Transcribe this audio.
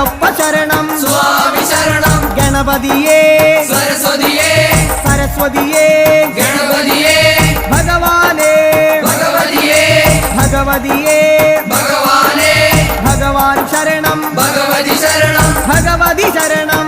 അയ്യപ്പ ശരണം സ്വാമി ശരണം ഗണപതിയേ സരസ്വതിയേ സരസ്വതിയേ ഗണപതിയേ ഭഗവാനേ ഭഗവതിയേ ഭഗവതിയേ ഭഗവാനേ ഭഗവാൻ ശരണം ഭഗവതി ശരണം ഭഗവതി ശരണം